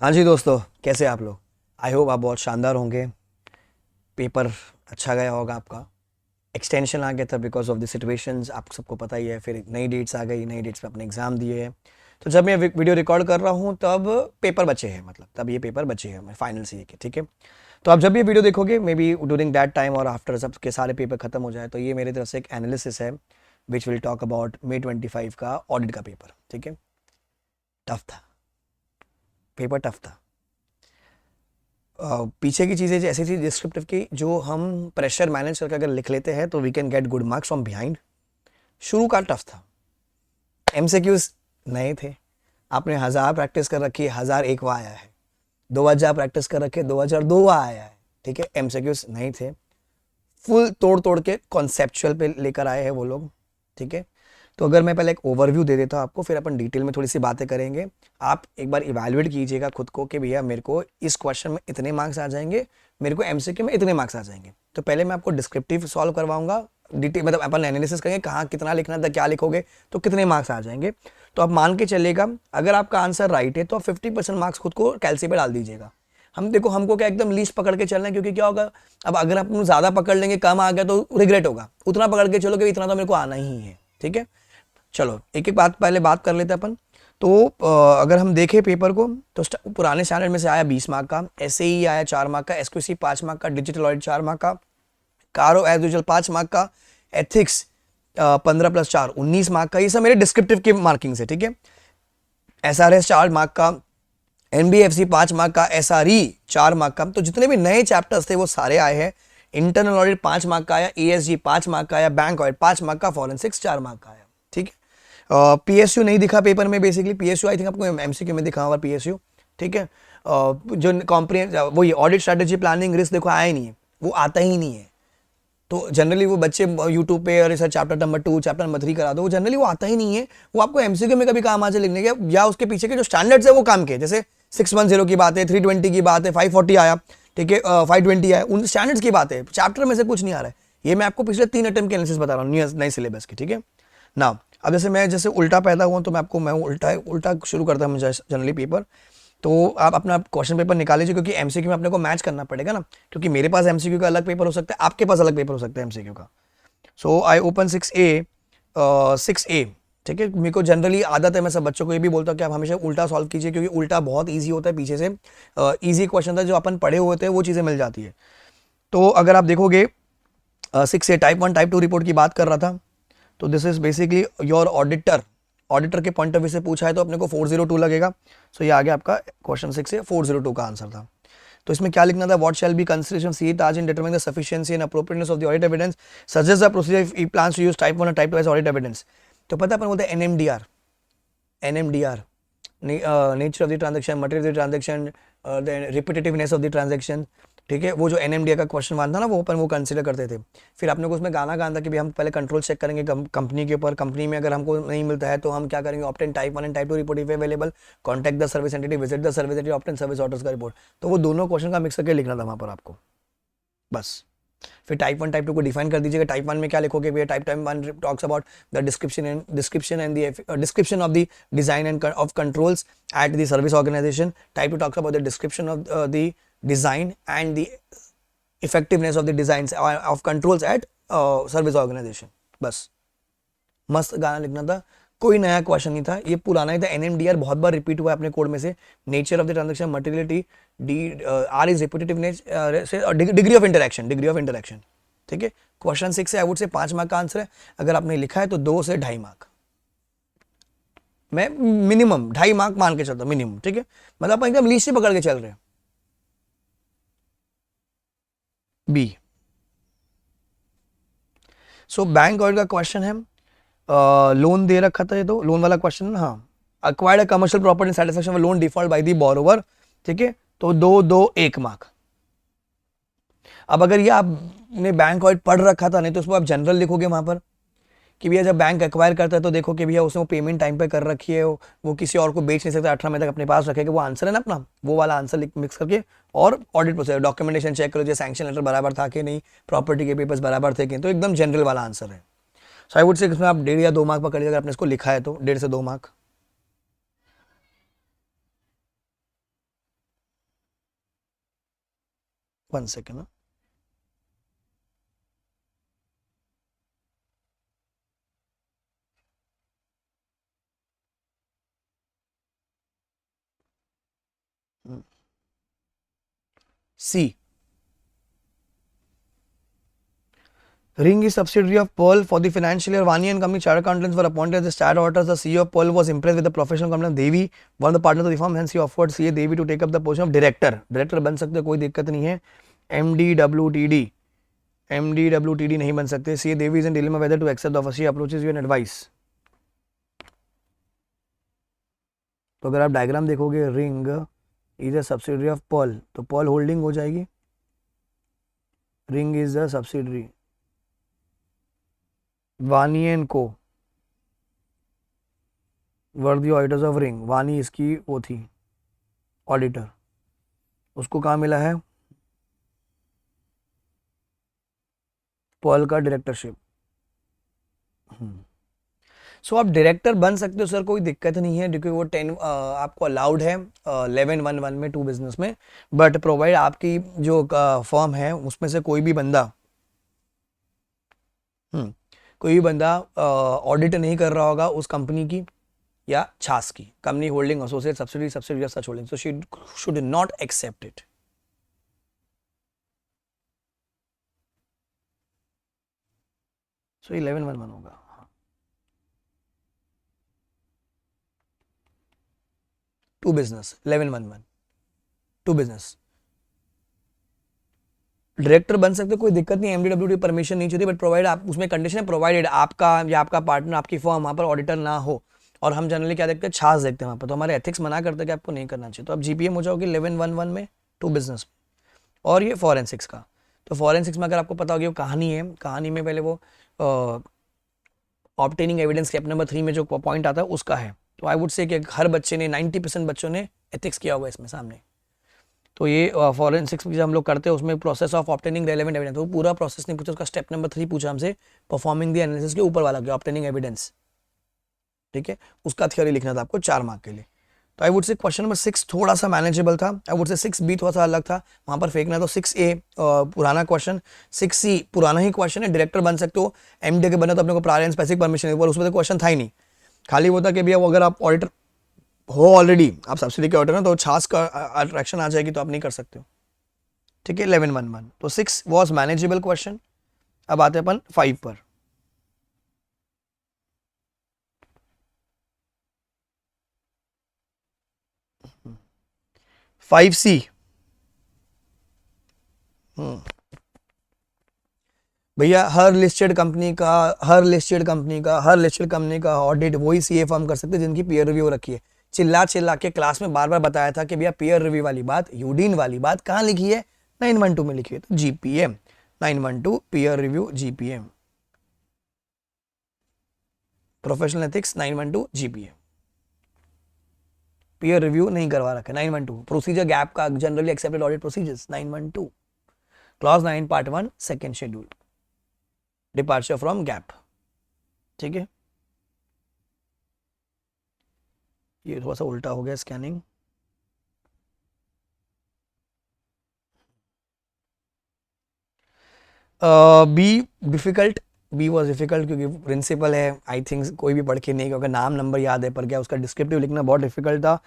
हाँ जी दोस्तों, कैसे आप लोग। आई होप आप बहुत शानदार होंगे। पेपर अच्छा गया होगा आपका। एक्सटेंशन आ गया था बिकॉज ऑफ द सिचुएशंस, आप सबको पता ही है। फिर नई डेट्स आ गई, नई डेट्स पे अपने एग्ज़ाम दिए हैं। तो जब मैं वीडियो रिकॉर्ड कर रहा हूँ तब पेपर बचे हैं, मतलब तब ये पेपर बचे हैं फाइनल सी के, ठीक है। तो आप जब ये वीडियो देखोगे may be during that time और आफ्टर सबके सारे पेपर खत्म हो जाए, तो ये मेरी तरफ से एक एनालिसिस है which will talk about May 25 का ऑडिट का पेपर, ठीक है। टफ था, पेपर टफ था। पीछे की चीज़ें ऐसी थी डिस्क्रिप्टिव की, जो हम प्रेशर मैनेज करके अगर लिख लेते हैं तो we can get good marks from behind. शुरू का टफ था। एमसीक्यूज नए थे। आपने 1000 प्रैक्टिस कर रखी है, 1001 आया है। 2000 प्रैक्टिस कर रखे, 2002 आया है, ठीक है। एमसीक्यूज नहीं थे। फुल तोड़ तोड़ के कॉन्सेप्चुअल पे लेकर आए हैं वो लोग, ठीक है। तो अगर मैं पहले एक ओवरव्यू दे देता हूँ आपको, फिर अपन डिटेल में थोड़ी सी बातें करेंगे। आप एक बार इवैल्यूएट कीजिएगा खुद को कि भैया मेरे को इस क्वेश्चन में इतने मार्क्स आ जाएंगे, मेरे को एमसीक्यू में इतने मार्क्स आ जाएंगे। तो पहले मैं आपको डिस्क्रिप्टिव सॉल्व करवाऊंगा, डिटेल मतलब अपन एनालिसिस करेंगे कहाँ कितना लिखना था, क्या लिखोगे तो कितने मार्क्स आ जाएंगे। तो आप मान के चलिएगा, अगर आपका आंसर राइट है तो आप 50% मार्क्स खुद को कैलसी पे डाल दीजिएगा। हम देखो, हमको क्या एकदम लीस्ट पकड़ के चलना है, क्योंकि क्या होगा, अब अगर आप ज़्यादा पकड़ लेंगे, कम आ गया तो रिग्रेट होगा। उतना पकड़ के चलो कि इतना तो मेरे को आना ही है, ठीक है। चलो एक एक बात पहले बात कर लेते हैं अपन। तो अगर हम देखें पेपर को, तो पुराने स्टैंडर्ड में से आया 20 मार्क का, एसएई आया 4 मार्क का, एसक्यूसी 5 मार्क का, डिजिटल ऑडिट 4 मार्क का, कारो एज यूजुअल 5 मार्क का, एथिक्स 15+4 19 मार्क का। ये सब मेरे डिस्क्रिप्टिव की मार्किंग है, ठीक है। एसआरएस 4 मार्क का, एनबीएफसी 5 मार्क का, एसआरई 4 मार्क का। तो जितने भी नए चैप्टर्स थे वो सारे आए हैं। इंटरनल ऑडिट 5 मार्क का आया, ईएसजी 5 मार्क का आया, बैंक ऑडिट 5 मार्क का, फॉरेंसिक्स 4 मार्क का आया, ठीक है। पीएसयू नहीं दिखा पेपर में, बेसिकली पीएसयू आई थिंक आपको एमसीक्यू में दिखा होगा पीएसयू, ठीक है। जो कॉम्प्रिहेंस वही ऑडिट स्ट्रेटेजी प्लानिंग रिस्क देखो आया ही नहीं है, वो आता ही नहीं है। तो जनरली वो बच्चे यूट्यूब पे अरे sir chapter number 2 chapter number 3 करा दो, वो जनरली वो आता ही नहीं है। वो आपको एमसीक्यू में कभी काम आ जाए लिखने के, या उसके पीछे के जो स्टैंडर्ड्स है वो काम के, जैसे 610 की बात है, 320 की बात है, 540 आया, ठीक है, 520 आया, उन स्टैंडर्ड्स की बात है। चैप्टर में से कुछ नहीं आ रहा है। ये मैं आपको पिछले 3 अटेम्प्ट के एनालिसिस बता रहा हूँ नए सिलेबस की, ठीक है ना। अब जैसे उल्टा पैदा हुआ, तो मैं उल्टा उल्टा शुरू करता हूँ जनरली पेपर। तो आप अपना क्वेश्चन पेपर निकाल लीजिए, क्योंकि एमसीक्यू में अपने को मैच करना पड़ेगा ना, क्योंकि मेरे पास एमसीक्यू का अलग पेपर हो सकता है, आपके पास अलग पेपर हो सकता है एमसीक्यू का। सो आई ओपन 6A, ठीक है। मेरे को जनरली आदत है, मैं सब बच्चों को ये भी बोलता हूँ कि आप हमेशा उल्टा सॉल्व कीजिए, क्योंकि उल्टा बहुत ईजी होता है। पीछे से ईजी क्वेश्चन था जो अपन पढ़े हुए थे, वो चीज़ें मिल जाती है। तो अगर आप देखोगे 6A टाइप 1 टाइप 2 रिपोर्ट की बात कर रहा था। तो this is basically your auditor के पॉइंट ऑफ व्यू से पूछा है, तो अपने को 402 लगेगा। सो ये आ गया आपका क्वेश्चन 6 से 402 का आंसर था। तो इसमें क्या लिखना था, व्हाट शैल बी कंसिडरेशन सी ताज in determining the sufficiency and appropriateness of the audit evidence suggest the procedure if he plans to use type 1 और टाइप 2 एज ऑडिट एविडेंस। तो पता अपन बोलते हैं NMDR, nature of the transaction, material of the transaction, the repetitiveness of the transaction, ठीक है। वो जो एनएमडीआर का क्वेश्चन वन था ना, वो अपन वो कंसीडर करते थे। फिर आपने को उसमें गाना गाना था कि भाई हम पहले कंट्रोल चेक करेंगे कंपनी के ऊपर, कंपनी में अगर हमको नहीं मिलता है तो हम क्या करेंगे, obtain type 1 and type 2 report if available, contact the service entity, visit the service entity, obtain service orders का रिपोर्ट। तो वो दोनों क्वेश्चन का मिक्स करके लिखना था वहां पर आपको, बस। फिर टाइप 1 टाइप 2 को डिफाइन कर दीजिएगा। टाइप 1 में क्या लिखोगे भैया, type 1 talks about the description of the design and of controls at the service organisation. Type 2 talks about the description of the design and the effectiveness of the design of controls at service organisation. बस मस्त गाना लिखना था, कोई नया question नहीं था, ये पुराना ही था। एनएमडीआर बहुत बार रिपीट हुआ है अपने कोड में से। Nature of the transaction, materiality, D R is repetitiveness, degree of interaction, ठीक है। क्वेश्चन 6 से आई वुड से 5 मार्क का आंसर है। अगर आपने लिखा है तो 2 से 2.5 मार्क, मैं मिनिमम 2.5 मार्क मान के चलता हूं, मिनिमम, ठीक है। मतलब आप एकदम लीस्ट से पकड़ के चल रहे हैं। बी, सो बैंक ऑडिट का क्वेश्चन है, लोन दे रखा था, ये तो लोन वाला क्वेश्चन, हाँ। Acquired a commercial property satisfaction loan default by the borrower, ठीक है। तो 2 मार्क। अब अगर ये आपने बैंक ऑडिट पढ़ रखा था, नहीं तो उसको आप जनरल लिखोगे वहां पर कि भैया जब बैंक एक्वायर करता है तो देखो कि भैया उसने वो पेमेंट टाइम पे कर रखी है, वो किसी और को बेच नहीं सकता, 18 महीने तक अपने पास रखेगा। वो आंसर है ना अपना, वो वाला आंसर मिक्स करके, और ऑडिट प्रोसेस डॉक्यूमेंटेशन चेक करो, सैंक्शन लेटर बराबर था कि नहीं, प्रॉपर्टी के पेपर्स बराबर थे कि, तो एकदम जनरल वाला आंसर है। सो आई वुड से इसमें आप 1.5 या 2 मार्क पकड़ लीजिए, अगर आपने इसको लिखा है तो 1.5 से 2 mark. 1 second. C. Ring is subsidiary of Pearl. For the financial year, Vani and Company chartered accountants were appointed as the statutory auditors. The CEO of Pearl was impressed with the professional company Devi, one of the partners of the firm. Hence, he offered CA Devi to take up the position of director. Director बन सकते कोई दिक्कत नहीं है. MD नहीं बन सकते. CA Devi is in dilemma whether to accept the offer. She approaches you and advice. तो अगर आप डायग्राम देखोगे, ring is a subsidiary of pearl, तो पर्ल होल्डिंग हो जाएगी. Ring is the subsidiary. वानी एंड को were the auditors of ring. वानी इसकी वो थी ऑडिटर. उसको कहाँ मिला है? पर्ल का डायरेक्टरशिप. सो आप डायरेक्टर बन सकते हो सर, कोई दिक्कत नहीं है, क्योंकि वो 10 आपको अलाउड है 1111 में 2 बिजनेस में. बट प्रोवाइड आपकी जो फर्म है उसमें से कोई भी बंदा ऑडिट नहीं कर रहा होगा उस कंपनी की या छास की, company holding associate subsidy such holding, so she should not accept it. So 1111 होगा. To business 1111 to business. Director बन सकते कोई दिक्कत नहीं, एमडीडब्ल्यूडी परमिशन नहीं चाहिए, बट प्रोवाइड आप उसमें कंडीशन है प्रोवाइडेड आपका या आपका पार्टनर आपकी फर्म वहाँ पर ऑडिटर ना हो. और हम जनरली क्या देखते हैं, छास देखते हैं वहाँ पर, तो हमारे एथिक्स मना करते हैं कि आपको नहीं करना चाहिए. तो आप जीपीएम हो जाओगे 1111 में 2 बिजनेस में. और ये फॉरेंसिक्स का, तो फॉरेंसिक्स में अगर आपको पता होगी वो कहानी है, कहानी में पहले वो ऑब्टेनिंग एविडेंस स्टेप नंबर 3 में जो पॉइंट आता है उसका है. तो आई वुड से कि हर बच्चे ने 90% बच्चों ने एथिक्स किया हुआ है इसमें सामने. तो ये फॉरेंसिक्स जब हम लोग करते हैं उसमें process of obtaining relevant evidence, तो पूरा प्रोसेस नहीं पूछा, उसका स्टेप नंबर 3 पूछा हमसे, परफॉर्मिंग द एनालिसिस के ऊपर वाला गया ऑब्टेनिंग एविडेंस. ठीक है, उसका थ्योरी लिखना था आपको 4 मार्क के लिए. तो I would say question number 6 थोड़ा सा मैनेजेबल था. आई वुड से 6B थोड़ा सा अलग था, वहां पर फेंकना. तो 6A पुराना क्वेश्चन, 6C पुराना ही क्वेश्चन है. डायरेक्टर बन सकते हो, एमडी के बना तो अपने को प्रायर एंड स्पेसिफिक परमिशन, उसमें तो क्वेश्चन था ही नहीं, खाली वो था कि भैया अगर आप ऑडिटर हो ऑलरेडी, आप सब्सिडी के ऑर्डर ना, तो छास का अट्रैक्शन आ जाएगी तो आप नहीं कर सकते हो. ठीक है, 1111. तो 6 वॉज मैनेजेबल क्वेश्चन. अब आते हैं अपन 5 पर. 5C. भैया हर लिस्टेड कंपनी का ऑडिट वही सीए फर्म कर सकते हैं जिनकी पीयर रिव्यू रखी है. चिल्ला के क्लास में बार बार बताया था कि भैया पीयर रिव्यू वाली बात, यूडीन वाली बात कहाँ लिखी है? 912 में लिखी है. तो GPM 912 peer review GPM, professional ethics 912 GPM. Peer review नहीं करवा रखा है 912. प्रोसीजर गैप का generally accepted audit procedures 912. Clause 9 part 1 second schedule, departure from GAAP. ठीक है, ये थोड़ा सा उल्टा हो गया scanning. B difficult. B was difficult क्योंकि प्रिंसिपल है. आई थिंक कोई भी पढ़ के नहीं, क्योंकि नाम नंबर याद है, पर क्या उसका डिस्क्रिप्टिव लिखना बहुत डिफिकल्ट था.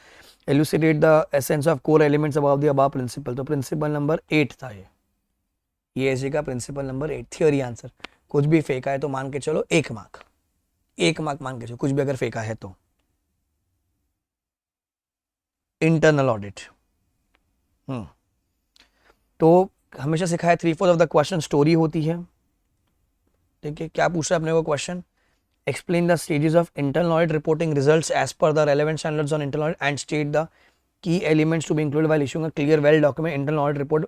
Elucidate the essence of core elements about the above principle. तो प्रिंसिपल नंबर 8 था ये एसजी का प्रिंसिपल नंबर 8. थियोरी आंसर कुछ भी फेंका है तो मान के चलो 1 मार्क, 1 मार्क मान के चलो, कुछ भी अगर फेंका है तो. इंटरनल ऑडिट, तो हमेशा सिखाया 3/4 ऑफ द क्वेश्चन स्टोरी होती है. ठीक है, क्या पूछ रहा है अपने को question? Explain the stages of internal audit reporting results as per the relevant standards on internal audit and state the key elements to be included while issuing a clear well document internal audit report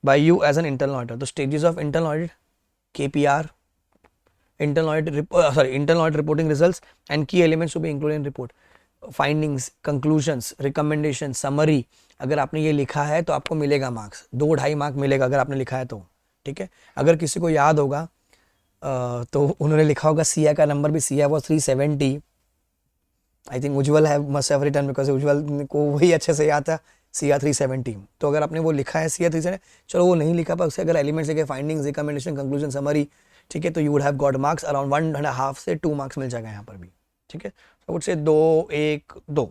by you as an internal auditor. तो stages of internal audit, KPR, internal audit reporting results and key elements to be included in report, findings, conclusions, recommendation, summary. अगर आपने ये लिखा है तो आपको मिलेगा marks, 2-2.5 mark मिलेगा अगर आपने लिखा है तो. ठीक है, अगर किसी को याद होगा तो उन्होंने लिखा होगा सीए का नंबर भी, सीए वॉज 370. आई थिंक उज्जवल है मस्ट हैव रिटन, बिकॉज उज्जवल को वही अच्छे से याद था. CR317, तो अगर आपने वो लिखा है CR317, चलो वो नहीं लिखा पर उससे अगर एलिमेंट्स लिखे, फाइंडिंग्स, रिकमेंडेशन, कंक्लूजन, समरी, ठीक है, तो you would have got marks around 1.5 से 2 मार्क्स मिल जाएगा यहाँ पर भी, ठीक है। तो वुड से 2 1 2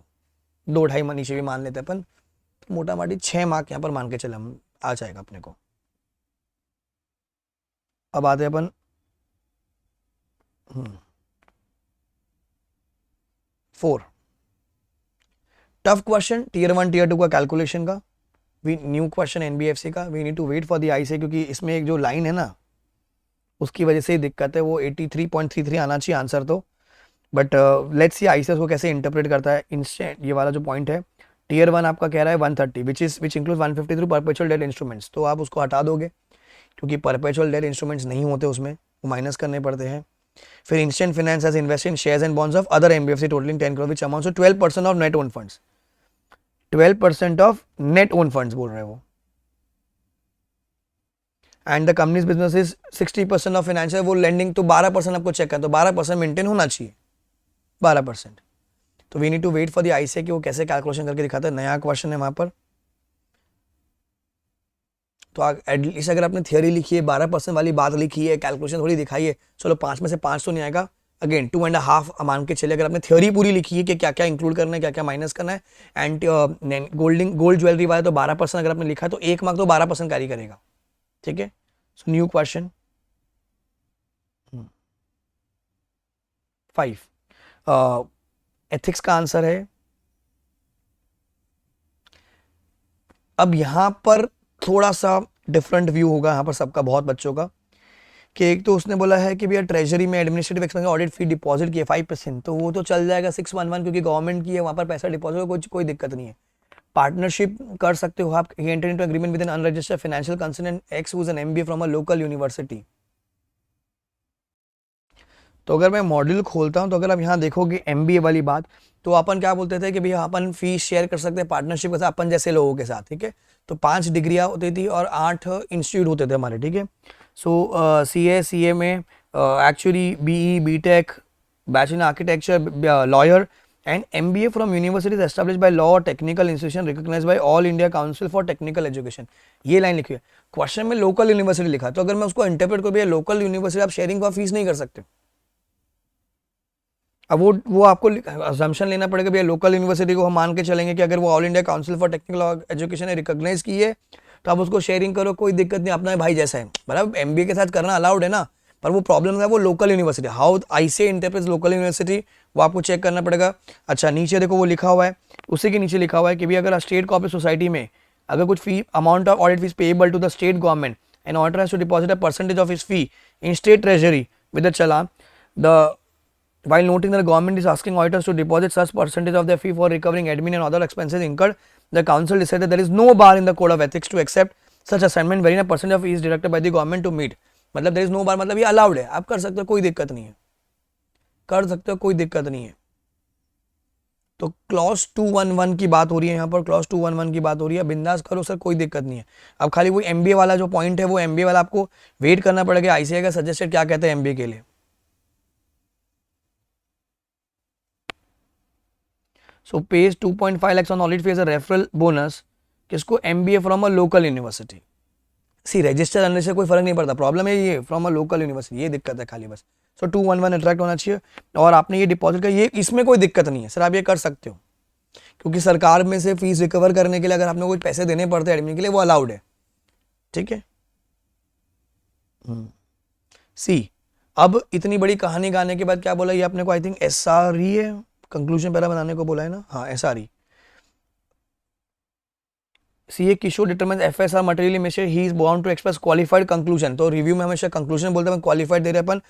2.5 नीचे भी मान लेते हैं अपन, तो मोटा मोटी 6 मार्क यहाँ पर मान के चले हम आ जाएगा अपने को। अब आते हैं अपन 4 टफ क्वेश्चन टीयर 1 टीयर 2 का कैलकुलेशन का, वी न्यू क्वेश्चन एनबीएफसी का, we need to wait for the I say, क्योंकि इसमें एक जो लाइन है ना उसकी वजह से ही दिक्कत है, वो 83.33 आना चाहिए आंसर तो, बट लेट्स सी आई से उसको कैसे इंटरप्रेट करता है। इंस्टेंट ये वाला जो पॉइंट है टीयर 1 आपका कह रहा है 130 which include 150 through perpetual debt instruments, तो आप उसको हटा दोगे क्योंकि परपेचुअल डेट इंस्ट्रूमेंट्स नहीं होते उसमें, वो माइनस करने पड़ते हैं। फिर instant finance has invested in shares and bonds of other NBFC totalling 10 crore which amounts to 12% of net own funds, 12% of net own funds बोल रहे हैं वो। And the company's business is 60% of financial, वो lending तो 12% आपको check करना, तो 12% maintain होना चाहिए, 12%। तो we need to wait for the I say कि वो कैसे कैलकुलेशन करके दिखाता है, नया क्वेश्चन है वहां पर। तो एटलीस्ट अगर आपने थियोरी लिखी है, 12% वाली बात लिखी है, कैलकुलेशन थोड़ी दिखाई है, चलो 5 में से 5 तो नहीं आएगा, अगेन 2.5 मान के चले। अगर आपने थ्योरी पूरी लिखी है कि क्या क्या इंक्लूड करना है, क्या क्या माइनस करना है, एंड गोल्ड ज्वेलरी वाला तो 12% अगर आपने लिखा है तो 1 मार्क तो 12% कैरी करेगा, ठीक है। सो न्यू क्वेश्चन 5 एथिक्स का आंसर है। अब यहां पर थोड़ा सा डिफरेंट व्यू होगा यहाँ पर सबका, बहुत बच्चों का, कि एक तो उसने बोला है कि भैया ट्रेजरी में एडमिनिस्ट्रेटिव एक्सपेंस ऑडिट फी डिपॉजिट की है 5%, तो वो तो चल जाएगा 611 क्योंकि गवर्नमेंट की है, वहां पर पैसा डिपॉजिट हो, कोई दिक्कत नहीं है। पार्टनरशिप कर सकते हो आप, enter into agreement with N unregistered financial consultant x who is an MBA from a local university. तो अगर मैं मॉड्यूल खोलता हूं तो अगर आप यहाँ देखोगे एमबीए वाली बात, तो अपन क्या बोलते थे कि भैया अपन फीस शेयर कर सकते हैं पार्टनरशिप के साथ अपन जैसे लोगों के साथ, ठीक है। तो 5 डिग्रियां होती थी और 8 इंस्टीट्यूट होते थे हमारे, ठीक है। सो CA में actually BE BTech, bachelor in architecture, lawyer and MBA from universities established by law, technical institution recognised by All India Council for Technical Education. ये लाइन लिखी है, क्वेश्चन में लोकल यूनिवर्सिटी लिखा, तो अगर मैं उसको इंटरप्रेट करूँ भैया लोकल यूनिवर्सिटी आप शेयरिंग फॉर फीस नहीं कर सकते। अब वो आपको अजम्पशन लेना पड़ेगा भैया लोकल यूनिवर्सिटी को हम मान के चलेंगे कि अगर वो all India Council for Technical education ने रिकॉग्नाइज की है तो आप उसको शेयरिंग करो, कोई दिक्कत नहीं, अपना भाई जैसा है, बराबर एमबीए के साथ करना अलाउड है ना। पर वो प्रॉब्लम है वो लोकल यूनिवर्सिटी, हाउ आई से इंटरप्रेट लोकल यूनिवर्सिटी, वो आपको चेक करना पड़ेगा। अच्छा नीचे देखो वो लिखा हुआ है, उसी के नीचे लिखा हुआ है कि भाई अगर स्टेट कोऑपरेटिव सोसाइटी में अगर कुछ fee amount of audit fees payable to the state government and auditor has to deposit a percentage of his fee in state treasury with the challan, the while noting that the government is asking auditors to deposit such percentage of their fee for recovering admin and other expenses incurred, the council decided there is no bar in the code of ethics to accept such assignment wherein a percentage of fee is deducted by the government to meet, मतलब there is no bar मतलब ये allowed है, आप कर सकते हो, कोई दिक्कत नहीं है, कर सकते हो, कोई दिक्कत नहीं है। तो क्लॉज 211 की बात हो रही है यहाँ पर, क्लॉज 211 की बात हो रही है, बिंदास करो सर, कोई दिक्कत नहीं है। अब खाली वो एमबीए वाला जो पॉइंट है वो एमबीए वाला आपको वेट करना पड़ेगा आईसीआई का सजेस्टेड क्या कहते हैं एमबीए के लिए। So pays 2.5 lakhs on audit fee as a referral bonus किसको, MBA from a local university। C register आने से कोई फर्क नहीं पड़ता, प्रॉब्लम है ये फ्रॉम अ लोकल यूनिवर्सिटी, ये दिक्कत है खाली बस। सो 211 अट्रैक्ट होना चाहिए और आपने ये डिपॉजिट का, ये इसमें कोई दिक्कत नहीं है सर, आप ये कर सकते हो क्योंकि सरकार में से फीस रिकवर करने के लिए अगर आपने कोई पैसे देने पड़ते हैं एडमिन के लिए वो अलाउड है, ठीक है। सी अब इतनी बड़ी कहानी गाने के बाद क्या बोला ये आपने को, आई थिंक SRE है, कंक्लूजन पहला बनाने को बोला है ना, हाँ SRE। CA Kishore determines FSR materially major he is bound to express qualified conclusion, तो रिव्यू में हमेशा कंक्लूजन बोलते हैं, क्वालिफाइड दे रहे अपन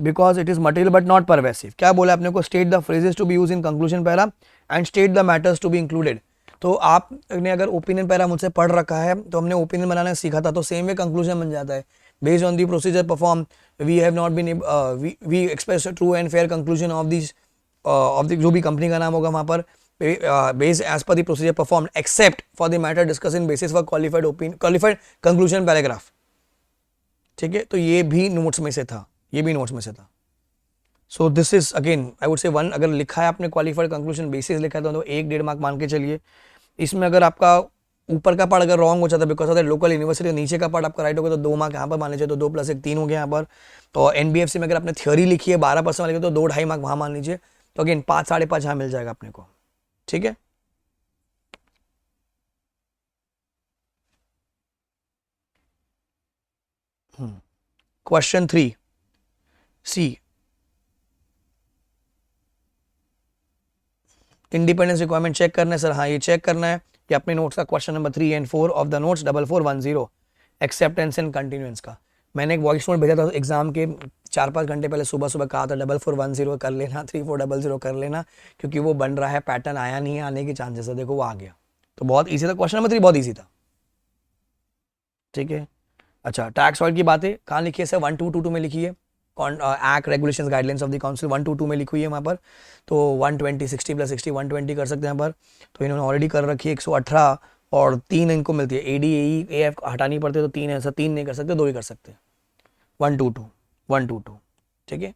because it is material but not pervasive. क्या बोला आपने को, state the phrases to be use in conclusion para and state the matters to be included. तो आपने अगर ओपिनियन पैरा मुझसे पढ़ रखा है तो हमने ओपिनियन बनाना सीखा था, तो सेम वे कंक्लूजन बन जाता है, based on the procedure perform we have not been we express true and fair conclusion of this जो भी कंपनी का नाम होगा वहां पर, based as per the procedure performed except for the matter discussed in basis for qualified conclusion paragraph, ठीक है। तो ये भी नोट्स में से था, ये भी नोट्स में से था। So this is again I would say 1, अगर लिखा है आपने क्वालिफाइड कंक्लूजन बेसिस लिखा है तो 1-1.5 मार्क मान के चलिए। इसमें अगर आपका ऊपर का पार्ट अगर रॉन्ग हो जाता है because of that local university, नीचे का पार्ट आपका राइट होगा तो 2 मार्क यहाँ पर मान लीजिए, तो 2 + 1 3 हो गया यहाँ पर। तो एनबीएफसी में अगर आपने थ्योरी लिखी है 12% वाले तो 2-2.5 मार्क वहाँ मान लीजिए, तो अगेन 5-5.5 यहाँ मिल जाएगा अपने को, ठीक है। क्वेश्चन 3 सी, इंडिपेंडेंस रिक्वायरमेंट चेक करना है सर, हाँ ये चेक करना है कि अपने नोट्स का question number 3 and 4 of the notes 4410 acceptance and continuance का। मैंने एक वॉइस नोट भेजा था एग्जाम के 4-5 घंटे पहले, सुबह सुबह कहा था 4410 कर लेना, 3400 कर लेना, क्योंकि वो बन रहा है, पैटर्न आया नहीं है, आने के चांसेस है, देखो वो आ गया। तो बहुत ईजी था क्वेश्चन नंबर 3, बहुत ईजी था, ठीक है। अच्छा, टैक्स ऑइल की बातें कहाँ लिखी है सर? 1222 में लिखी है, act regulations guidelines of the council 122 में लिखी हुई है वहाँ पर। तो 120 60 + 60 120 कर सकते हैं यहाँ पर। तो इन्होंने ऑलरेडी कर रखी है 118 और 3 इनको मिलती है, एडी एई ए एफ हटानी पड़ती है, तो 3 है सर, 3 नहीं कर सकते, 2 ही कर सकते हैं, 122, ठीक है।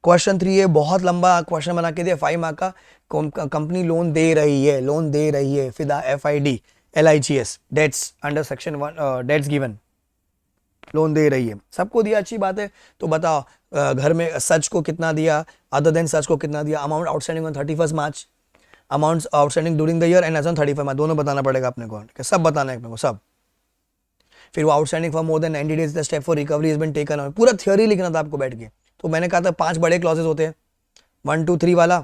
क्वेश्चन 3 है, बहुत लंबा क्वेश्चन बना के दिया 5 मार्क का। कंपनी लोन दे रही है, लोन दे रही है, फिदा FID LIGS debts under section 1 debts given, loan दे रही है, सबको दिया, अच्छी बात है। तो बताओ घर में सच को कितना दिया, अदर देन सच को कितना दिया, amount outstanding on 31 March, amounts outstanding during the year end as on 35 March, दोनों बताना पड़ेगा अपने को, ठीक है, सब बताना है अपने को, सब। फिर वो outstanding for more than 90 days the step for recovery has been taken, पूरा थ्योरी लिखना था आपको बैठ के। तो मैंने कहा था 5 बड़े क्लॉजेस होते हैं, 1 2 3 वाला,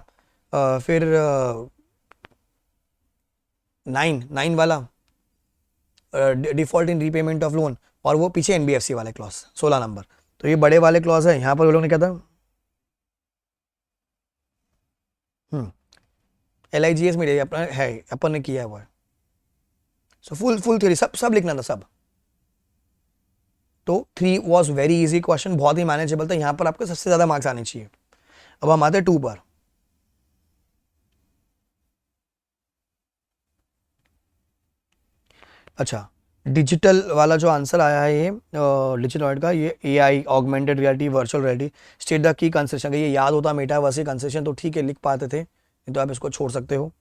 फिर 9 वाला default in repayment of loan, और वो पीछे एनबीएफसी वाले क्लॉज 16 नंबर। तो ये बड़े वाले क्लॉज है, यहाँ पर वो लोग ने क्या था, LIGS में अपना है, अपन ने किया हुआ है। सो फुल थ्योरी सब लिखना था, सब। तो 3 वॉज वेरी इजी क्वेश्चन, बहुत ही मैनेजेबल था, यहाँ पर आपको सबसे ज्यादा मार्क्स आने चाहिए। अब हम आते 2 पर। अच्छा, डिजिटल वाला जो आंसर आया है ये डिजिटल वर्ड का, ये AI augmented reality virtual reality state the की कंसेशन, ये याद होता मेटावर्स की कंसेशन तो ठीक है लिख पाते थे, नहीं तो आप इसको छोड़ सकते हो।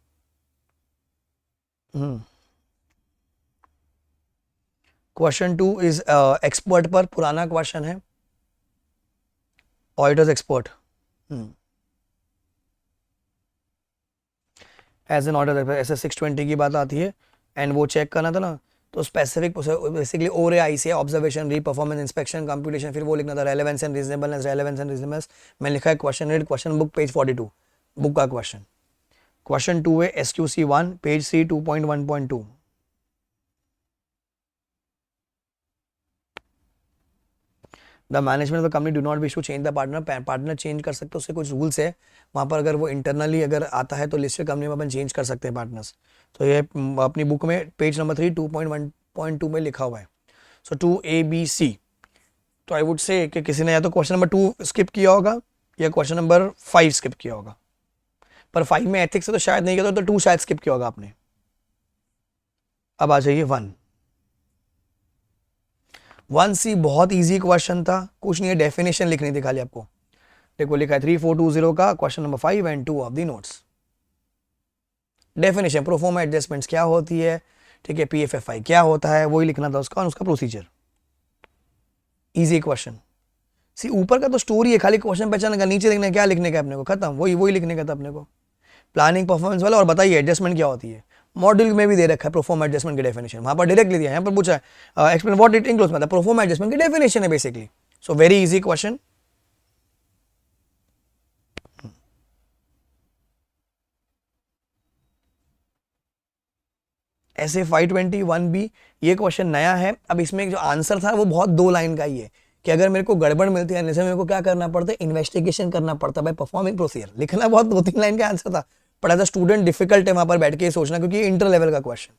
क्वेश्चन 2 इज एक्सपर्ट पर, पुराना क्वेश्चन है, auditor's expert as an auditor, ऐसे 620 की बात आती है, एंड वो चेक करना था ना, तो स्पेसिफिक बेसिकली ओरे आई से ऑब्जर्वेशन, री परफॉर्मेंस, इंस्पेक्शन, कंप्यूटेशन, फिर वो लिखना था रेलेवेंस एंड रीजनेबलनेस। मैं लिखा है question read question book page 42 book का क्वेश्चन। क्वेश्चन 2 है SQC 1 page C 2.1.2। The management of the company do not wish to change the partner change कर सकते हो, उससे कुछ रूल्स है वहाँ पर, अगर वो इंटरनली अगर आता है तो लिस्टेड कंपनी में अपन चेंज कर सकते हैं पार्टनर्स। तो ये अपनी बुक में पेज नंबर 3 2.1.2 में लिखा हुआ है। सो 2ABC, तो आई वुड से कि किसी ने या तो क्वेश्चन नंबर 2 स्किप किया होगा या क्वेश्चन नंबर 5 स्किप किया होगा, पर 5 में एथिक्स है तो शायद नहीं किया, तो 2 शायद स्किप किया होगा आपने। अब आ जाइए 1C, बहुत इजी क्वेश्चन था, कुछ नहीं है, डेफिनेशन लिखनी थी खाली आपको। देखो लिखा है 3420 का question number 5 and 2 of the notes. Definition, proforma adjustments क्या होती है, ठीक है, PFFI क्या होता है, वही लिखना था उसका, और उसका प्रोसीजर। Easy question. सी ऊपर का तो स्टोरी है, खाली क्वेश्चन पहचान का, नीचे लिखने क्या लिखने का अपने को, खत्म, वही लिखने का था अपने को, प्लानिंग परफॉर्मेंस वाला। और बताइए एडजस्टमेंट क्या होती है, मॉड्यूल में भी दे रखा है प्रोफॉर्मा एडजस्टमेंट की डेफिनेशन, वहां पर डायरेक्टली दिया है, यहाँ पर पूछा है एक्सप्लेन व्हाट इट इंक्लूड्स, मतलब प्रोफॉर्मा एडजस्टमेंट की डेफिनेशन है basically. So very easy question. ऐसे 521B, ये क्वेश्चन नया है। अब इसमें जो आंसर था वो बहुत 2 लाइन का ही है, कि अगर मेरे को गड़बड़ मिलती है मेरे को क्या करना पड़ता है, इन्वेस्टिगेशन करना पड़ता है बाय परफॉर्मिंग प्रोसीजर। लिखना बहुत 2-3 लाइन का आंसर था, but as a student difficult है वहां पर बैठ के सोचना, क्योंकि इंटर लेवल का क्वेश्चन।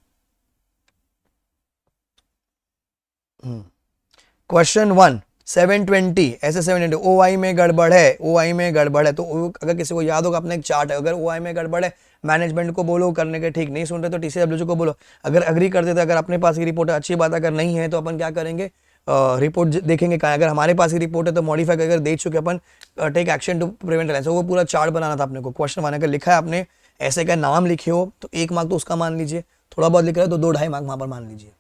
क्वेश्चन 1 720 ऐसे 720 OI में गड़बड़ है, OI में गड़बड़ है। तो अगर किसी को याद होगा अपना एक चार्ट है, अगर OI में गड़बड़ है मैनेजमेंट को बोलो करने के, ठीक नहीं सुन रहे तो TCWG को बोलो, अगर अग्री कर देते, अगर अपने पास की रिपोर्ट है अच्छी बात, अगर नहीं है तो अपन क्या करेंगे, रिपोर्ट देखेंगे कहाँ, अगर हमारे पास ही रिपोर्ट है तो मॉडिफाई अगर दे चुके अपन, take action to prevent alliance, वो पूरा चार्ट बनाना था अपने को। क्वेश्चन बनाने का लिखा है आपने, ऐसे का नाम लिखे हो तो 1 मार्क तो उसका मान लीजिए, थोड़ा बहुत लिख रहा है तो 2-2.5 मार्क वहां पर मान लीजिए।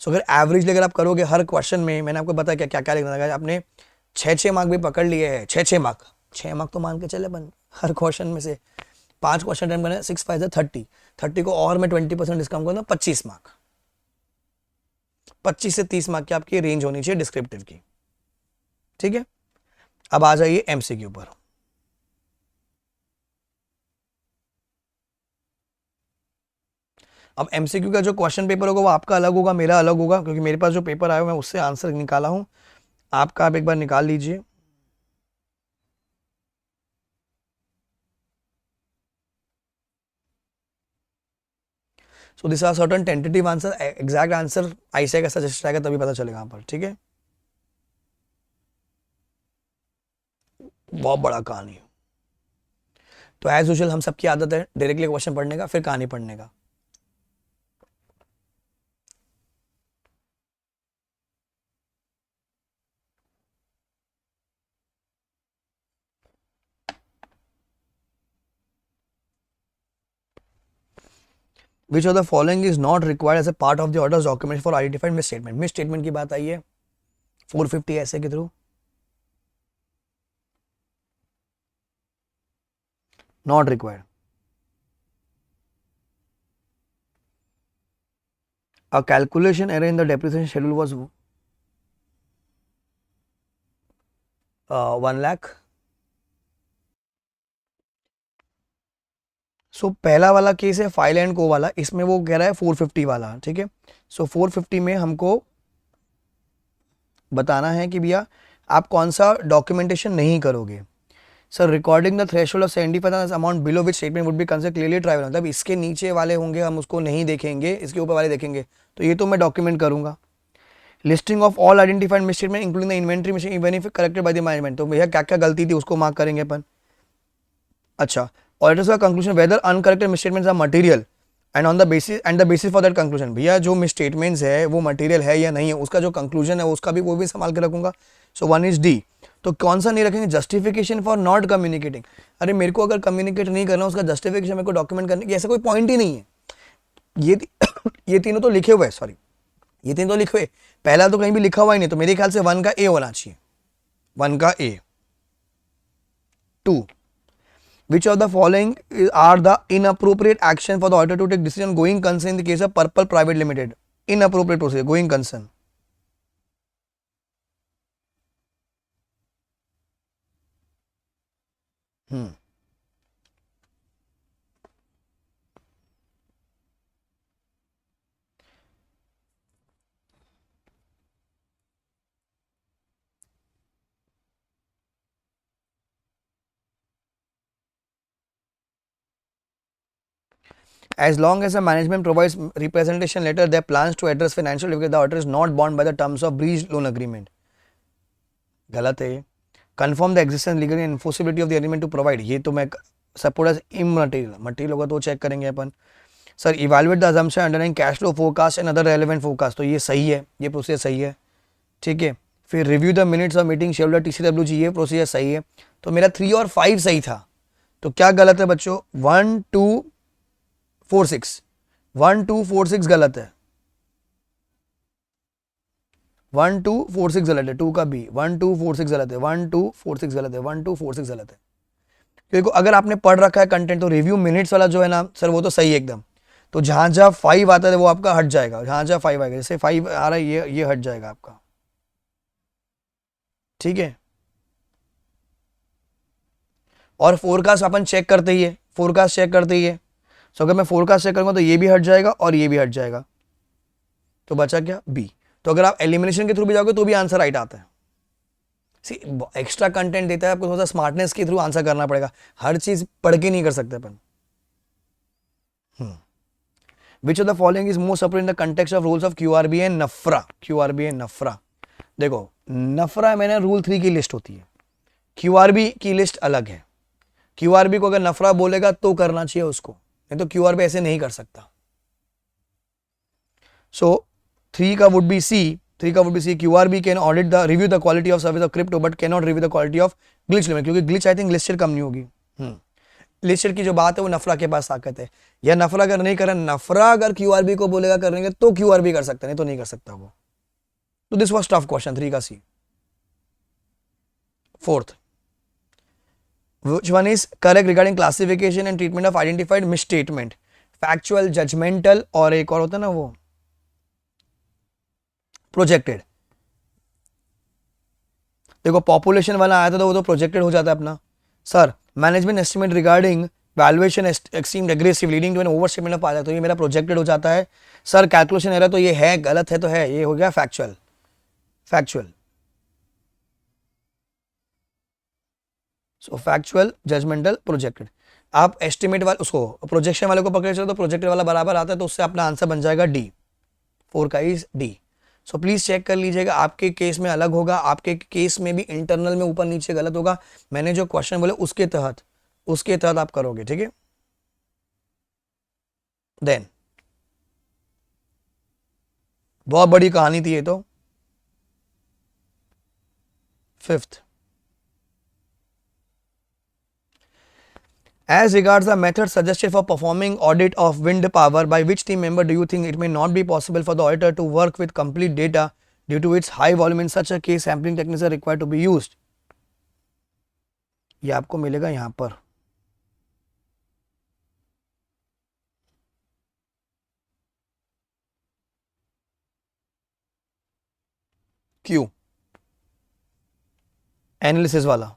सो अगर एवरेज अगर आप करोगे हर क्वेश्चन में, मैंने आपको बताया क्या क्या क्या लिखना था, आपने 6-6 मार्क भी पकड़ लिए हैं, 6-6 मार्क, 6 मार्क तो मान के चले अपन हर क्वेश्चन में से 5 क्वेश्चन अटेम्प्ट करना है, 6 5 30, 30 को और मैं 20% डिस्काउंट करना, 25 मार्क, 25 से 30 मार्क की आपकी रेंज होनी चाहिए डिस्क्रिप्टिव की। ठीक है, अब आ जाइए एमसीक्यू पर। अब एमसीक्यू का जो क्वेश्चन पेपर होगा वो आपका अलग होगा, मेरा अलग होगा, क्योंकि मेरे पास जो पेपर आया मैं उससे आंसर निकाला हूं। आपका आप एक बार निकाल लीजिए। So this are certain tentative answer, exact answer ऐसे का सजेस्ट आएगा तभी पता चलेगा यहाँ पर। ठीक है, बहुत बड़ा कहानी है। तो एज यूजुअल हम सबकी आदत है डायरेक्टली क्वेश्चन पढ़ने का फिर कहानी पढ़ने का। Which of the following is not required as a part of the orders document for identified misstatement? Misstatement की बात आई है 450 ऐसे के through, not required. A calculation error in the depreciation schedule was 1 lakh. सो पहला वाला केस है file and को वाला, इसमें वो कह रहा है 450 वाला। ठीक है, सो 450 में हमको बताना है कि भैया आप कौन सा डॉक्यूमेंटेशन नहीं करोगे। Sir recording the threshold of 75 amount below which statement would be considered clearly tribal, मतलब इसके नीचे वाले होंगे हम उसको नहीं देखेंगे, इसके ऊपर वाले देखेंगे, तो ये तो मैं डॉक्यूमेंट करूंगा। Listing of all identified misstatement including the inventory mistake even if corrected by the management, तो भैया क्या क्या गलती थी उसको मार्क करेंगे अपन। अच्छा, ऑडिटर्स का conclusion whether uncorrected misstatements are material and on the basis for that conclusion, भैया जो मिसस्टेटमेंट्स है वो मटेरियल है या नहीं है, उसका जो कंक्लूजन है उसका भी वो भी संभाल के रखूंगा। सो 1 इज डी। तो कौन सा नहीं रखेंगे, जस्टिफिकेशन फॉर नॉट कम्युनिकेटिंग, अरे मेरे को अगर कम्युनिकेट नहीं करना उसका जस्टिफिकेशन मेरे को डॉक्यूमेंट करने की ऐसा कोई पॉइंट ही नहीं है। ये ये तीनों तो लिखे हुए, सॉरी ये तीन तो लिखे हुए, पहला तो कहीं भी लिखा हुआ ही नहीं, तो मेरे ख्याल से 1 का ए होना चाहिए, 1 का ए। 2, which of the following are the inappropriate action for the auditor to take decision going concern in the case of Purple Private Limited? Inappropriate procedure going concern. As long as the management provides representation letter their plans to address financial difficulty, the auditor is not bound by the terms of breached loan agreement. गलत है। Confirm the existence legal enforceability of the agreement to provide, ये तो मैं support as immaterial, material होगा तो check करेंगे अपन। Sir evaluate the assumption underlying cash flow forecast and other relevant forecast, तो ये सही है, ये प्रोसीजर सही है। ठीक है, फिर review the minutes of meeting schedule TCWG, ये प्रोसीजर सही है। तो मेरा 3 और 5 सही था, तो क्या गलत है बच्चों, 1 2 4 6, 1 2 4 6 गलत है, 1 2 4 6 गलत है, 2 का बी, 1 2 4 6 गलत है, 1 2 4 6 गलत है, 1 2 4 6 गलत है। क्योंकि अगर आपने पढ़ रखा है कंटेंट तो रिव्यू मिनट्स वाला जो है ना सर वो तो सही है एकदम, तो जहां जहां 5 आता है वो आपका हट जाएगा, जहां जहां 5 आएगा, जैसे 5 आ रहा है ये हट जाएगा आपका। ठीक है, और फोरकास्ट अपन चेक करते ही है, फोरकास्ट चेक करते ही है। सो अगर मैं फोरकास्ट चेक करूंगा तो ये भी हट जाएगा और ये भी हट जाएगा, तो बचा क्या, बी। तो अगर आप एलिमिनेशन के थ्रू भी जाओगे तो भी आंसर राइट आता है। सी एक्स्ट्रा कंटेंट देता है आपको, थोड़ा सा स्मार्टनेस के थ्रू आंसर करना पड़ेगा, हर चीज पढ़ के नहीं कर सकते अपन। Which of the following is most appropriate in the context of rules of QRB and NAFRA? QRB and NAFRA, देखो नफरा मैंने रूल 3 की लिस्ट होती है, QRB की लिस्ट अलग है। QRB को अगर नफरा बोलेगा तो करना चाहिए उसको, नहीं तो QRB ऐसे नहीं कर सकता। सो 3 का वुड बी सी, 3 का would be C. QRB can audit the review the quality of service of crypto but cannot review the quality of glitch limit, क्योंकि glitch I think listed company होगी. Listed की जो बात है वो नफरा के पास ताकत है. या नफरा अगर नहीं करे, नफरा अगर क्यूआरबी को बोलेगा करेंगे तो क्यूआरबी कर सकता है, नहीं तो नहीं कर सकता वो. तो दिस वाज टफ क्वेश्चन. 3 का C. Fourth, which one is correct regarding classification and treatment of identified misstatement? Factual, judgmental और एक और होता है ना वो प्रोजेक्टेड. देखो पॉपुलेशन वाला आया था तो वो तो प्रोजेक्टेड हो जाता है अपना. Sir management estimate regarding valuation extreme aggressive leading to an overstatement of, आ तो ये मेरा प्रोजेक्टेड हो जाता है. सर कैलकुलेशन एरर तो ये है, गलत है तो है, ये हो गया फैक्चुअल. फैक्चुअल, सो फैक्चुअल, जजमेंटल, प्रोजेक्टेड. आप एस्टिमेट वाले उसको प्रोजेक्शन वाले को पकड़े चलो तो प्रोजेक्टेड वाला बराबर आता है, तो उससे अपना आंसर बन जाएगा डी. 4 का is D. So please check कर लीजिएगा, आपके केस में अलग होगा, आपके केस में भी इंटरनल में ऊपर नीचे गलत होगा. मैंने जो क्वेश्चन बोले उसके तहत आप करोगे, ठीक है. देन बहुत बड़ी कहानी थी ये तो. Fifth, as regards the method suggested for performing audit of wind power, by which team member do you think it may not be possible for the auditor to work with complete data due to its high volume? In such a case sampling techniques are required to be used. ये आपको मिलेगा यहां पर. क्यों analysis वाला.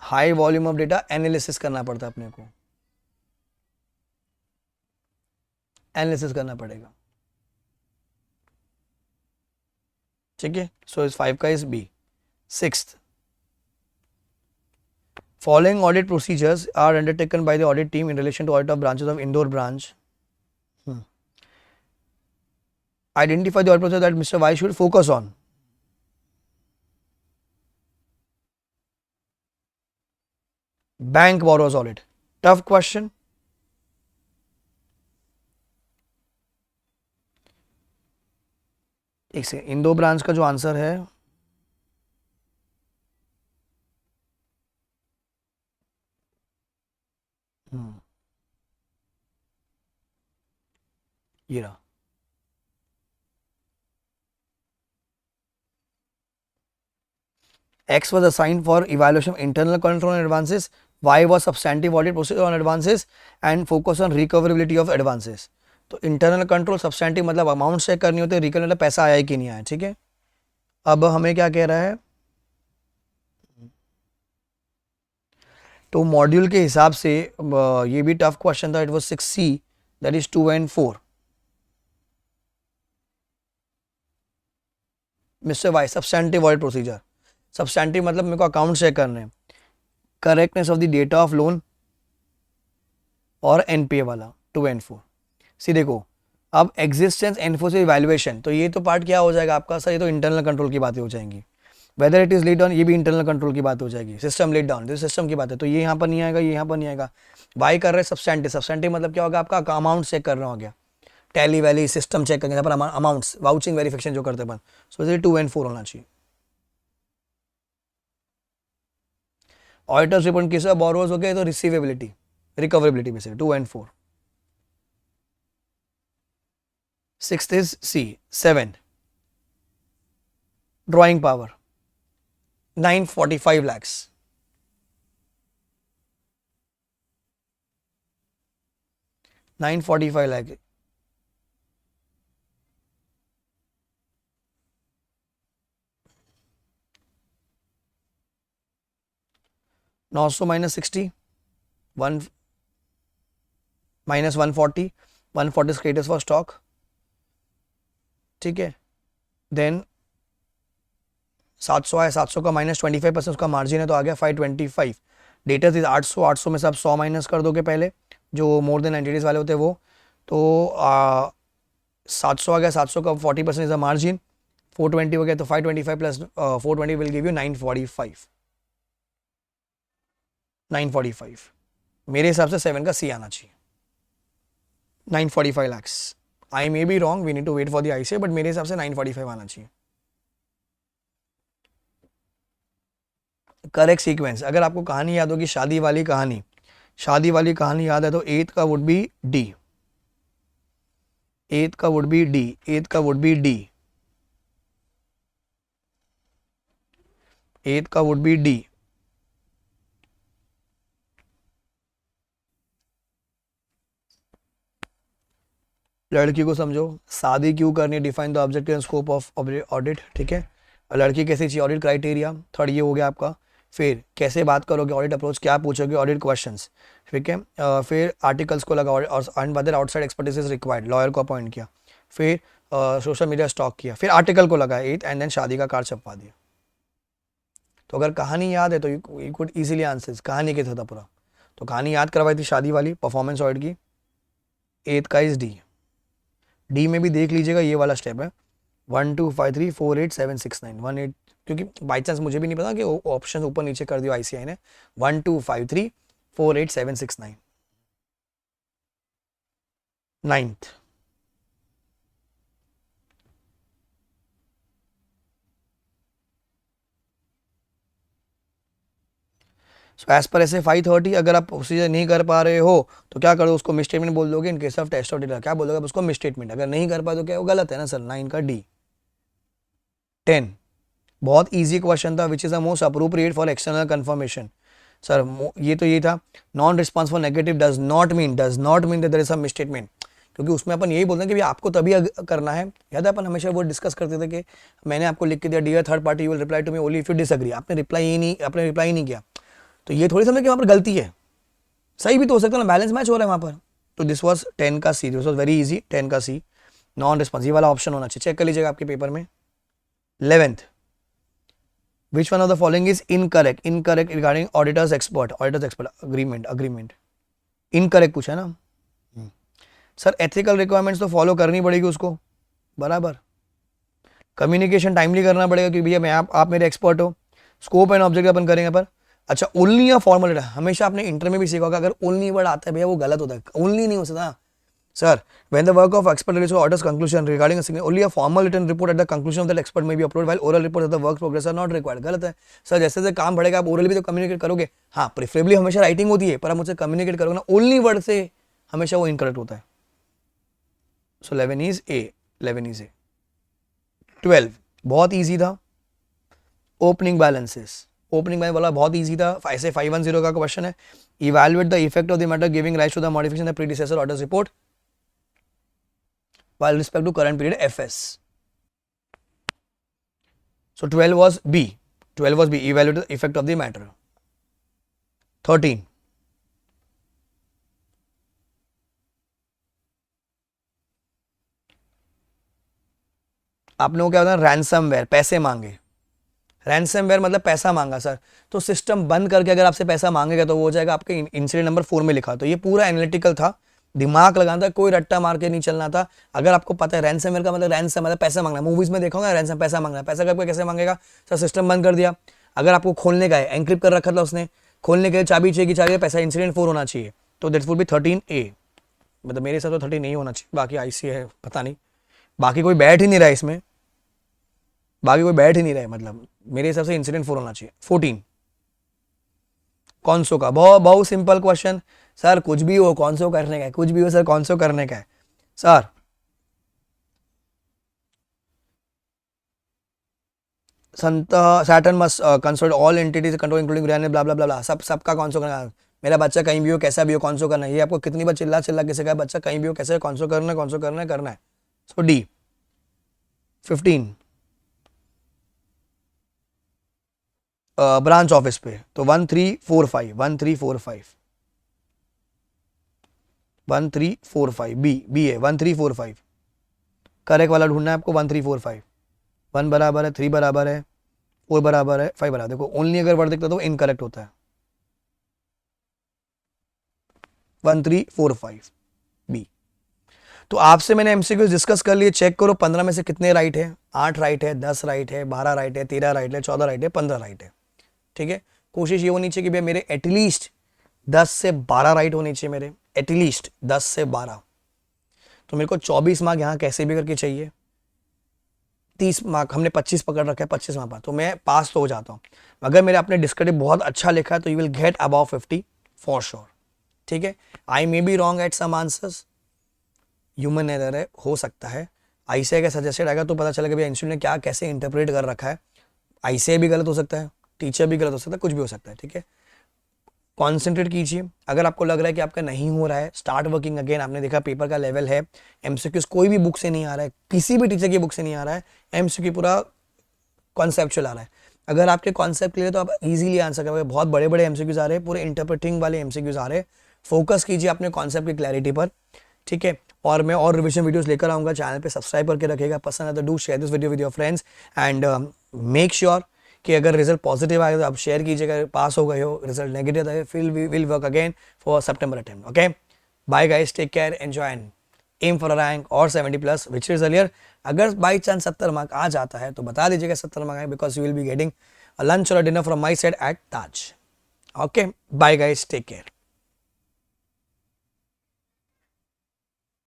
High volume of data analysis करना पड़ता है अपने को, एनालिसिस करना पड़ेगा, ठीक है. सो इस 5 का is B. Sixth, following audit procedures are undertaken by the audit team in relation to audit of branches of Indore branch. Identify the audit process that Mr. Y should focus on. Bank borrows audit. Tough question. एक से Indore branch का जो answer है ये रहा. X was assigned for evaluation of internal control on advances. Y was substantive audit procedure on advances and focus on recoverability of advances. तो internal control substantive मतलब amount check करनी होती है, रिकवर मतलब पैसा आया कि नहीं आया, ठीक है. अब हमें क्या कह रहा है, तो मॉड्यूल के हिसाब से ये भी टफ क्वेश्चन था. It was 6C, that is 2 and 4. Mr Y substantive audit procedure. Substantive मतलब मेरे को अकाउंट चेक करने हैं, correctness of the data of loan और एनपीए वाला 2 and 4. सी देखो अब एग्जिस्टेंस एनफोर्स इवैल्यूएशन, तो ये तो पार्ट क्या हो जाएगा आपका सर, ये तो इंटरनल कंट्रोल की बातें हो जाएंगी. Whether it is let down, ये भी इंटरनल कंट्रोल की बात हो जाएगी. सिस्टम लेट डाउन, तो सिस्टम की बात है, तो ये यहाँ पर नहीं आएगा, ये यहाँ पर नहीं आएगा. बाई कर रहे हैं सब्सटेंटिव. सब्सटेंटिव मतलब क्या होगा आपका अमाउंट चेक करना हो गया, टैली वैली सिस्टम चेक करेंगे, पर अमाउंट्स वाउचिंग वेरिफिकेशन जो करते हैं. सो 2 and 4 होना चाहिए. Auditors report case of borrowers हो गए तो रिसीवेबिलिटी, रिकवरेबिलिटी में से 2 and 4. Sixth is C. 7. Drawing power 945 lakhs. $945 lakh. -60, 1 -140, 140 status for stock, ठीक है. देन 700 है, 700 का -25% उसका मार्जिन है, तो आ गया 525. डेटर्स इज 800, 800 में से आप 100 माइनस कर दोगे पहले, जो मोर देन 90 डेज वाले होते हैं वो, तो 700 आ गया. 700 का 40% इज अ मार्जिन, 420 हो गया, तो 525 प्लस 420 विल गिव यू 945. 945 मेरे हिसाब से 7 का सी आना चाहिए. 945 lakhs. I may be wrong, we need to wait for the ICA, but मेरे हिसाब से 945 आना चाहिए. करेक्ट सीक्वेंस, अगर आपको कहानी याद होगी शादी वाली कहानी याद है तो एथ का वुड बी डी, एथ का वुड बी डी, एथ का वुड बी डी, एथ का वुड बी डी. लड़की को समझो, शादी क्यों करनी है, define the objective and scope of audit. ठीक है, लड़की कैसे चाहिए, ऑडिट क्राइटेरिया. थर्ड ये हो गया आपका. फिर कैसे बात करोगे, ऑडिट अप्रोच क्या पूछोगे, ऑडिट क्वेश्चंस. ठीक है, फिर आर्टिकल्स को लगा और other outside expertise is required, lawyer को अपॉइंट किया. फिर सोशल मीडिया स्टॉक किया, फिर आर्टिकल को लगा एथ, एंड देन शादी का कार्ड छपवा दिया. तो अगर कहानी याद है तो यू कुड इजीली आंसर. कहानी क्या था पूरा, तो कहानी याद करवाई थी शादी वाली, परफॉर्मेंस ऑडिट की. एथ का इज डी. डी में भी देख लीजिएगा ये वाला स्टेप है 1 2 5 3 4 8 7 6 9 1 8, क्योंकि बाई चांस मुझे भी नहीं पता कि ऑप्शन ऊपर नीचे कर दिया आईसीआई ने. 1 2 5 3 4 8 7 6 9. नाइन्थ, सो एज पर ऐसे 530 अगर आप प्रोसीजर नहीं कर पा रहे हो तो क्या करो, उसको मिसस्टेटमेंट बोल दोगे. In case of test of data क्या बोलोगे, उसको मिसस्टेटमेंट. अगर नहीं कर पाए तो क्या वो गलत है ना सर. 9 का डी. 10 बहुत इजी क्वेश्चन था, which is the most appropriate for external confirmation. Sir ये तो ये था, non response for negative does not mean that there is some misstatement. क्योंकि उसमें अपन यही बोलते हैं कि भाई आपको तभी करना है. याद है अपन हमेशा वो डिस्कस करते थे कि मैंने आपको लिख के दिया dear third party you will reply to me only if you disagree. आपने रिप्लाई नहीं किया. तो ये थोड़ी समझ कि वहाँ पर गलती है, सही भी तो हो सकता है ना, बैलेंस मैच हो रहा है वहाँ पर. तो दिस वाज 10 का सी, दिस वाज वेरी इजी. 10 का सी नॉन रिस्पॉन्स, ये वाला ऑप्शन होना चाहिए. चेक कर लीजिएगा आपके पेपर में. 11th, which one of the following is incorrect regarding auditors expert agreement. Incorrect पूछा है ना सर. एथिकल रिक्वायरमेंट्स तो फॉलो करनी पड़ेगी उसको बराबर. कम्युनिकेशन टाइमली करना पड़ेगा कि भैया मैं आप मेरे एक्सपर्ट हो. स्कोप एंड ऑब्जेक्टिव अपन करेंगे पर. अच्छा, ओनली या फॉर्मल, हमेशा आपने इंटर में भी सीखा होगा अगर ओनली वर्ड आता है भैया वो गलत होता है. ओनली नहीं हो सकता sir. when the work of expert relates to orders conclusion regarding a signature, only a formal written report at the conclusion of that expert may be uploaded while oral reports of the work progress are not required. गलत है sir. जैसे जैसे काम बढ़ेगा आप orally भी तो communicate करोगे. हाँ, प्रेफरेबली हमेशा राइटिंग होती है पर आप मुझसे कम्युनिकेट करोगे ना ओनली वर्ड से, हमेशा वो इनकरेक्ट होता है. सो 11 इज ए. 12 बहुत ईजी था. ओपनिंग बैलेंसेस वाला बहुत ईजी था. ऐसे 510 का क्वेश्चन है. Evaluate the effect of the matter giving rise to the modification the predecessor orders report while respect to current period FS. So 12 was B. Evaluate the effect of the matter. 13. आप लोगों को क्या होता है, ransomware, पैसे मांगे. Ransomware मतलब पैसा मांगा सर. तो सिस्टम बंद करके अगर आपसे पैसा मांगेगा तो वो हो जाएगा आपके इंसिडेंट नंबर 4 में लिखा. तो ये पूरा एनालिटिकल था, दिमाग लगाना था, कोई रट्टा मार के नहीं चलना था. अगर आपको पता है रैंसमवेयर का मतलब रैंसम मतलब पैसा मांगना. मूवीज में देखा होगा रैंसम पैसा मांगना. पैसा कब कैसे मांगेगा सर, सिस्टम बंद कर दिया. अगर आपको खोलने का है, एनक्रिप्ट कर रखा था उसने, खोलने के लिए चाबी चाहिए, चाहिए पैसा, इंसिडेंट 4 होना चाहिए. तो दैट वुड बी 13A. मतलब मेरे हिसाब से 13 नहीं होना चाहिए, बाकी IC है पता नहीं. बाकी कोई बैठ ही नहीं रहा इसमें, मतलब मेरे हिसाब से इंसिडेंट 4 होना चाहिए. 14 कौन सो का, बहुत सिंपल क्वेश्चन सर. कुछ भी हो कौन सो करने का है, कुछ भी हो सर कौन सो करने का है sir. Saturn must consol all entities control including grand blah blah blah. सबका कौन सो करना है. मेरा बच्चा कहीं भी हो कैसा भी हो कौन सो करना है. ये आपको कितनी बार चिल्ला के सिखाया, बच्चा कहीं भी हो कैसे कौन सो करना है. सो डी. 15 ब्रांच ऑफिस पे तो 1345 बी है. 1345 करेक्ट वाला ढूंढना है आपको. 1345 1 बराबर है, 3 बराबर है, 4 बराबर है, 5 बराबर. देखो ओनली अगर वर्ड दिखता तो इनकरेक्ट होता है. 1345 बी. तो आपसे मैंने एमसीक्यूज डिस्कस कर लिए. चेक करो 15 में से कितने राइट है. 8 राइट है, 10 राइट है, 12 राइट है, 13 राइट है, 14 राइट है, 15 राइट है. ठीक है, कोशिश ये होनी चाहिए कि भाई मेरे एटलीस्ट 10 से 12 राइट होने चाहिए. मेरे एटलीस्ट 10 से 12. तो मेरे को 24 मार्क यहाँ कैसे भी करके चाहिए, 30 मार्क हमने 25 पकड़ रखा है, 25 मार्क पर तो मैं पास तो हो जाता हूँ। अगर मेरे आपने डिस्क्रिप्टिव बहुत अच्छा लिखा है तो you will get about 50 for sure, ठीक है। I may be wrong at some answers, human error है, हो सकता है। ऐसे अगर सजेस्टेड आएगा तो पता चलेगा भैया इंस्टीट्यूट ने क्या कैसे इंटरप्रेट कर रखा है। ऐसे भी गलत हो सकता है, टीचर भी गलत हो सकता है, कुछ भी हो सकता है, ठीक है। कॉन्सेंट्रेट कीजिए। अगर आपको लग रहा है कि आपका नहीं हो रहा है, स्टार्ट वर्किंग अगेन। आपने देखा पेपर का लेवल है, एमसीक्यूज कोई भी बुक से नहीं आ रहा है, किसी भी टीचर की बुक से नहीं आ रहा है, एमसीक्यू पूरा कॉन्सेप्चुअल आ रहा है। अगर आपके कॉन्सेप्ट क्लियर है तो आप इजीली आंसर करोगे। बहुत बड़े बड़े एमसीक्यूज आ रहे हैं, पूरे इंटरप्रेटिंग वाले एमसीक्यूज आ रहे हैं। फोकस कीजिए अपने कॉन्सेप्ट की क्लैरिटी पर, ठीक है। और मैं और रिविजन वीडियोस लेकर आऊँगा, चैनल पे सब्सक्राइब करके रखेगा। पसंद है तो do share this video with your friends and make sure कि अगर रिजल्ट पॉजिटिव आए तो आप शेयर कीजिएगा, पास हो गए हो, रिजल्ट नेगेटिव आए फिर we will work again for September attempt. Okay, bye guys, take care, enjoy and aim for a rank और 70+ विच इज अर्लियर। अगर बाई चांस 70 मार्क आ जाता है तो बता दीजिएगा 70 मार्क आए, because you will be getting a lunch और dinner from my side at Taj. Okay, bye guys, take care.